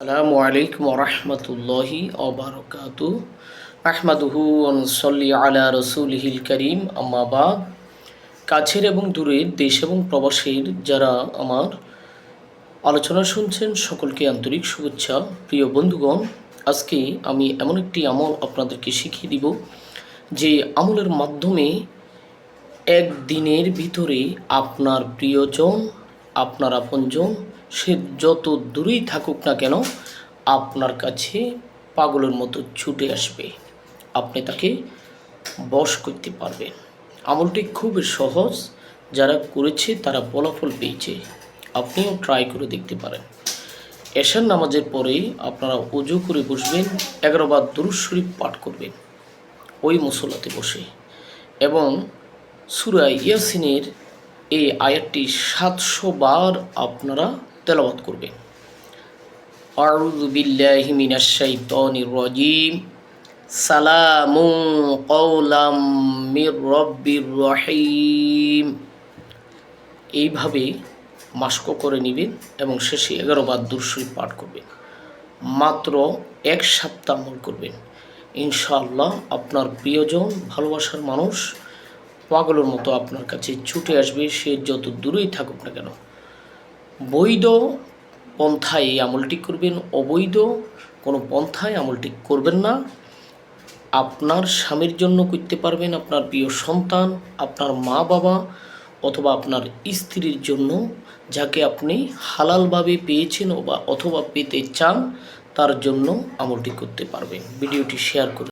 আসসালামু আলাইকুম রহমতুল্লাহি অবরকাতু আহমাদুহু ওয়ানুসল্লি আলা রসুলিহিল করিম আম্মা বাদ। কাছের এবং দূরের দেশ এবং প্রবাসের যারা আমার আলোচনা শুনছেন সকলকে আন্তরিক শুভেচ্ছা। প্রিয় বন্ধুগণ, আজকে আমি এমন একটি আমল আপনাদেরকে শিখিয়ে দিব যে আমলের মাধ্যমে একদিনের ভিতরে আপনার প্রিয়জন, আপনার আপনজন, সে যত দূরেই থাকুক না কেন আপনার কাছে পাগলের মতো ছুটে আসবে। আপনি তাকে বশ করতে পারবেন। আমলটি খুব সহজ, যারা করেছে তারা ফলাফল পেয়েছে। আপনিও ট্রাই করে দেখতে পারেন। এশার নামাজের পরে আপনারা ওযু করে বসবেন, 11 বার দুরূদ শরীফ পাঠ করবেন ওই মুসল্লাতে বসে, এবং সূরা ইয়াসিনের এই আয়াতটি 700 বার আপনারা তেলাওয়াত করবেন। আউযু বিল্লাহি মিনাশ শাইতানির রাজিম, সালামুন কওলাম মির রাব্বির রহিম। এইভাবে মাস্ক করে নেবেন এবং শেষে 11 বার দুরূদ শরীফ পাঠ করবেন। মাত্র 1 সপ্তাহ আমল করবেন, ইনশাআল্লাহ আপনার প্রিয়জন, ভালোবাসার মানুষ পাগলের মতো আপনার কাছে ছুটে আসবে, সে যত দূরেই থাকুক না কেন। বৈধ পন্থায় এই আমলটি করবেন, অবৈধ কোনো পন্থায় আমলটি করবেন না। আপনার স্বামীর জন্য করতে পারবেন, আপনার প্রিয় সন্তান, আপনার মা বাবা অথবা আপনার স্ত্রীর জন্য, যাকে আপনি হালালভাবে পেয়েছেন অথবা পেতে চান, তার জন্য আমলটি করতে পারবেন। ভিডিওটি শেয়ার করুন।